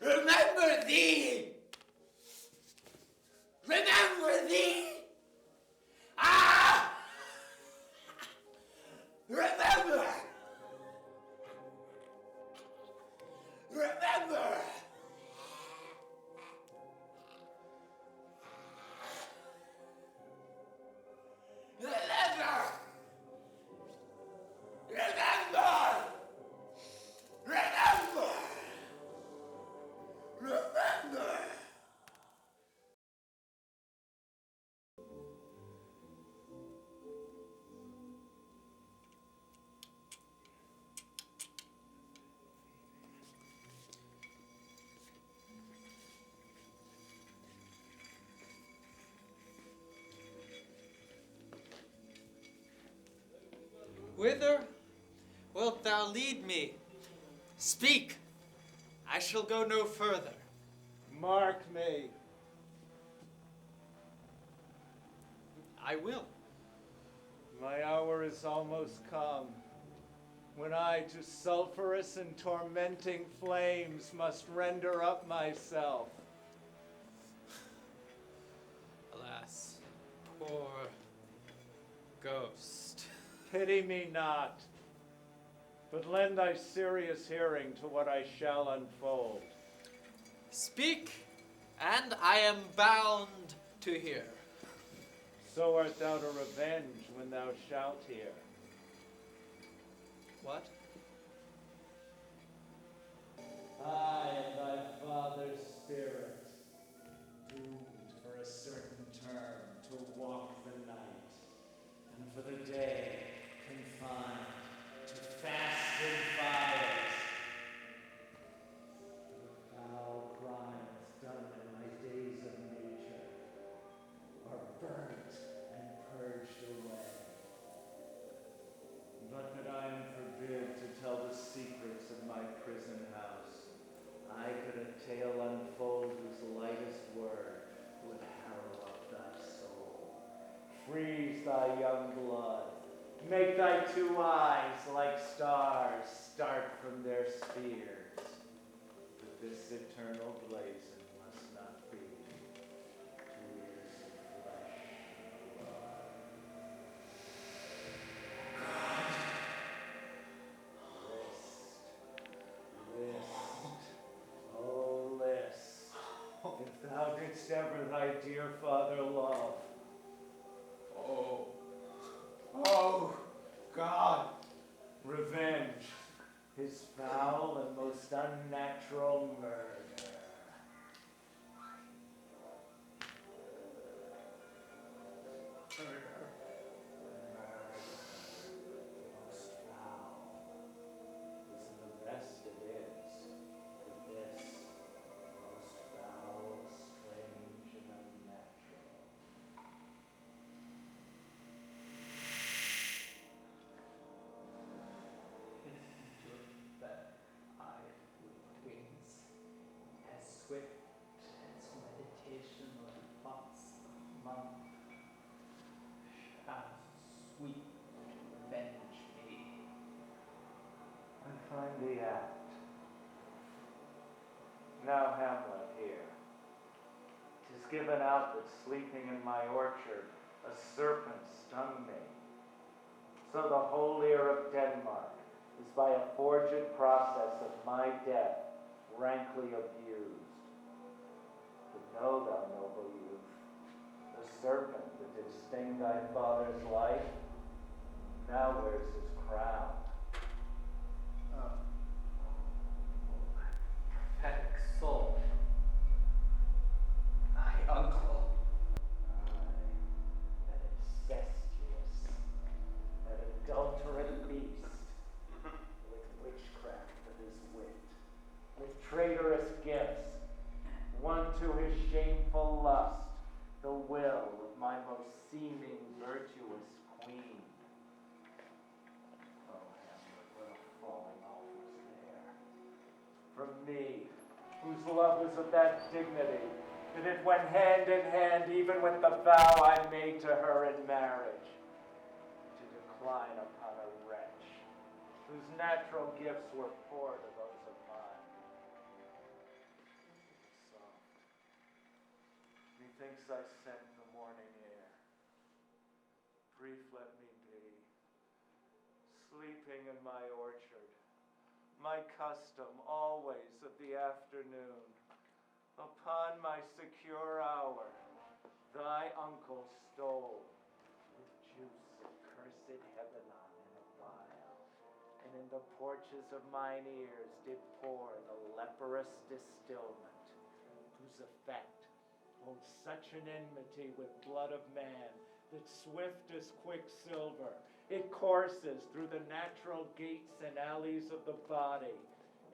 Remember thee! Remember thee! Ah! Remember! Remember! Remember! Remember! Remember! Remember! Whither wilt thou lead me? Speak, I shall go no further. Mark me. I will. My hour is almost come, when I to sulphurous and tormenting flames must render up myself. Alas, poor ghost. Pity me not, but lend thy serious hearing to what I shall unfold. Speak, and I am bound to hear. So art thou to revenge when thou shalt hear. What? I am thy father's spirit, doomed for a certain term to walk the night, and for the day confined to fasting fires. The foul crimes done in my days of nature are burnt and purged away. But that I am forbid to tell the secrets of my prison house, I could a tale unfold whose lightest word would harrow up thy soul, freeze thy young blood, make thy two eyes like stars start from their spheres. But this eternal blazon must not be to ears of flesh and blood. List, oh list, if thou didst ever thy dear father love. Oh, God! Revenge, his foul and most unnatural murder. Most foul. Listen, the rest it is, but this most foul, strange, and unnatural. That eye with wings, as swift as meditation or thoughts of monk, shall sweep to avenge me. I find thee apt. Now Hamlet here. 'Tis given out that sleeping in my orchard a serpent stung me. So the whole ear of Denmark is by a forged process of my death rankly abused. But know thou, noble youth, the serpent that did sting thy father's life now wears his crown. Prophetic soul, my uncle. Aye, that incestuous, that adulterate beast, with witchcraft of his wit, with traitorous gifts, won to his shameful lust the will of my most seeming virtuous queen. Oh, Hamlet, what a falling off was there. From me, whose love was of that dignity, that it went hand in hand even with the vow I made to her in marriage, to decline upon a wretch, whose natural gifts were poor to those of mine. Methinks I scent the morning air. Brief let me be, sleeping in my orchard, my custom always of the afternoon. Upon my secure hour, thy uncle stole with juice of cursed Hebenon in a vial, and in the porches of mine ears did pour the leprous distilment, whose effect holds such an enmity with blood of man that swift as quicksilver it courses through the natural gates and alleys of the body,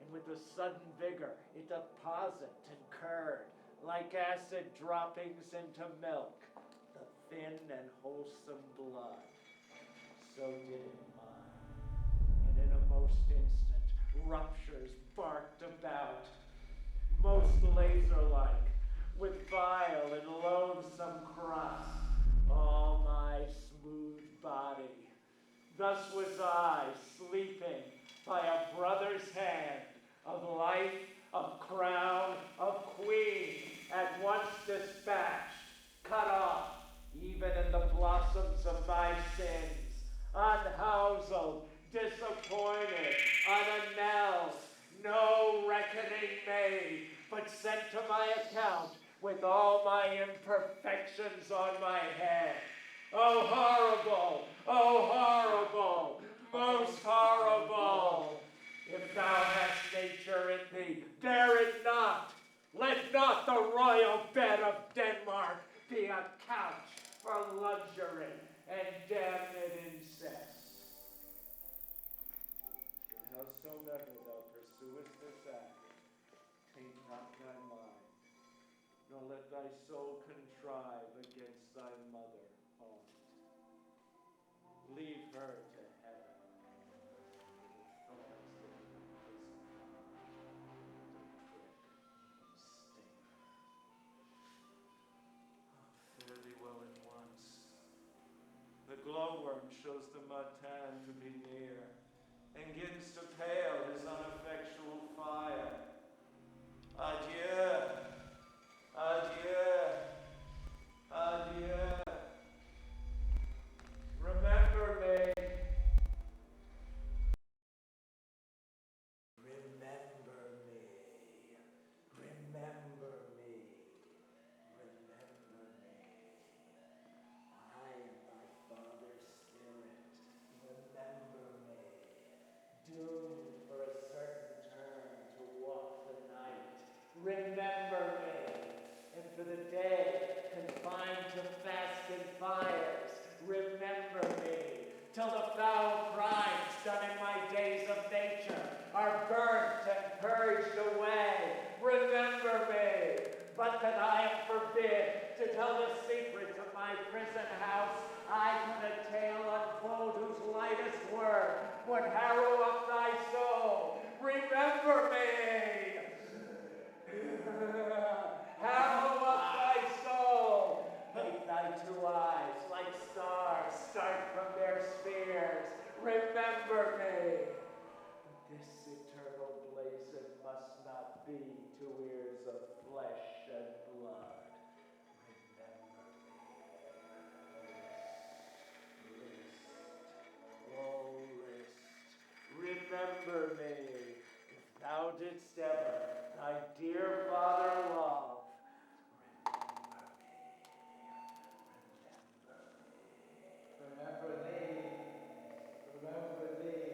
and with a sudden vigor it doth posit and curd like acid droppings into milk the thin and wholesome blood. So did it mine, and in a most instant ruptures barked about, most laser-like, with vile and loathsome crust, all my smooth body. Thus was I, sleeping by a brother's hand, of life, of crown, of queen, at once dispatched, cut off, even in the blossoms of my sins, unhouselled, disappointed, unannounced, no reckoning made, but sent to my account with all my imperfections on my head. Oh, horrible! Oh, horrible! Most horrible! If thou hast nature in thee, dare it not! Let not the royal bed of Denmark be a couch for luxury and damned incest. But howsoever thou pursuest this act, taint not thy mind, nor let thy soul contrive against thy mother aught. Leave her to heaven, with thorns that imprison her, to prick and sting her. Fare thee well at once. The glowworm shows the matin to be near, and begins to pale his ineffectual fire. Adieu, adieu, adieu. Remember me. Remember me. Remember me. Remember me. I am thy father's spirit. Remember me. Doomed for a certain term to walk the night. Remember me. And for the day confined to fast and fires. Remember me. Till the foul crimes done in my days of nature are burnt and purged away. Remember me. But that I am forbid to tell the secrets of my prison house, I could a tale unfold whose lightest word would harrow up thy soul. Remember me. Harrow up thy soul. Make thy two eyes like stars start from their spheres. Remember me. This eternal blazon must not be to ears of flesh and blood. Remember me. List, oh list, remember me. If thou didst ever thy dear father love, Remember thee. Remember thee.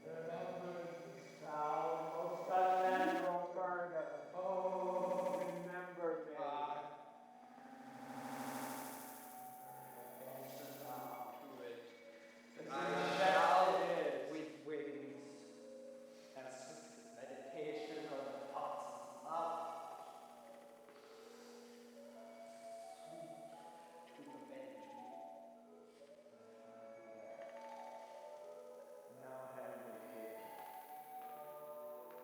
Remember this foul, most unnatural murder. oh, Remember me. God. I shall with wings and swift meditation on the thoughts of love. Sweet to avenge me. Now Hamlet here.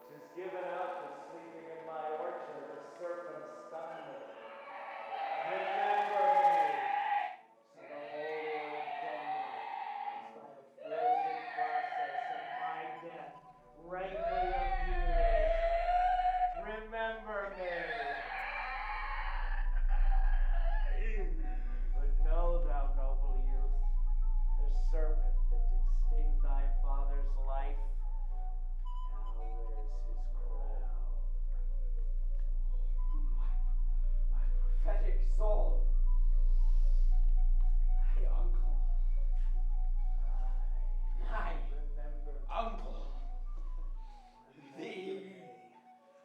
'Tis given out for sleeping in my orchard, the serpent stung me. Remember me. So the whole earth Denmark is by a frozen process of my death, rankly abused. Remember me. serpent that did sting thy father's life, now wears his crown. My prophetic soul. My uncle. My Remember uncle. Thee.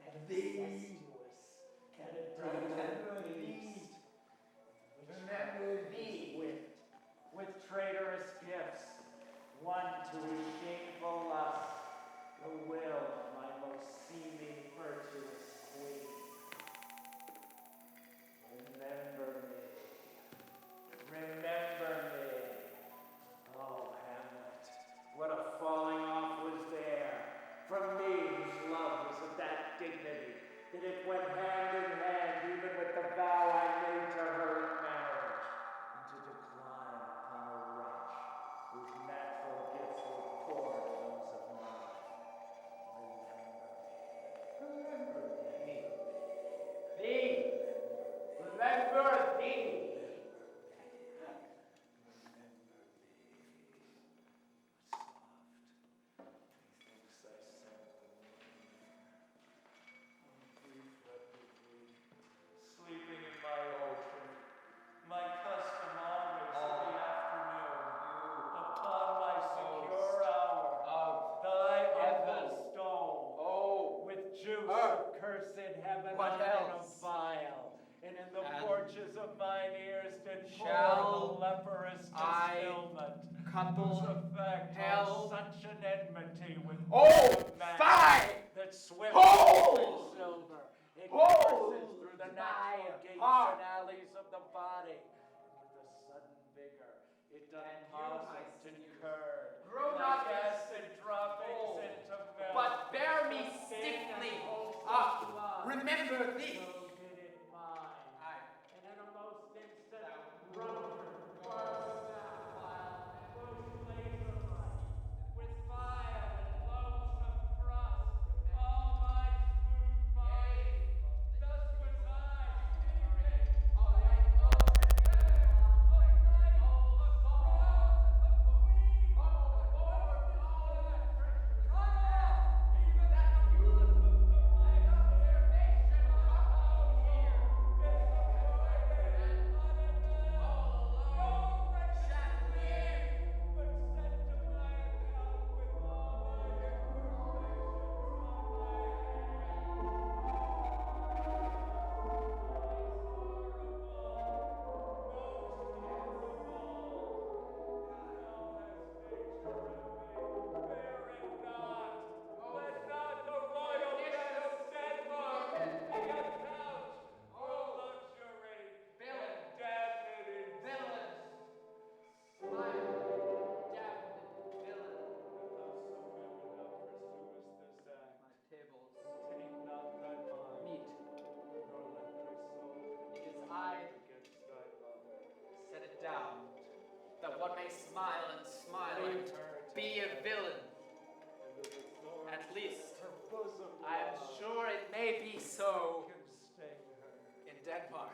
and Thee. incestuous, Remember thee. Remember thee. with traitorous gifts, won to his shameful lust, the will of my most seeming virtuous queen. Remember me. Remember me. Oh, Hamlet, what a falling off was there from me whose love was of that dignity that it went hand in hand even with the vow I made to her in marriage, and to decline upon a wretch whose natural gifts were poor to those of mine. Remember me. Thee. Remember thee. Sleeping in my orchard, my custom always in the afternoon, upon my secure hour, thy uncle stole, with juice of cursed heaven What in a else? vial, and in the And porches of mine ears did pour shall the leprous I distillment, couple whose effect hell? was such an enmity with Oh, man fie! that swift Oh! in silver. It Oh! courses through the natural Thy gates heart. and alleys of the body, and with a sudden vigor it doth And you, cause my it to sinews, curd, grow like not acid droppings cold, into milk, but bear me sustain stiffly and host of up. blood. Remember thee. So did it mine, Aye. and in a most instant Thou drunkard burst out, most laser-like, with fire and loathsome thrust, all my smooth body. Thus was I, Stephen, by a golden hair, a knight, a crown, a queen, a merciless land, cut off even from the bosom of my nation, cut off here, disappointed, unavailing, no wretched live, but sent to my account with all my imperfections on my head. meet. It is I. Set it down, that one may smile and smile and be a villain. At least, I am sure it may be so in Denmark.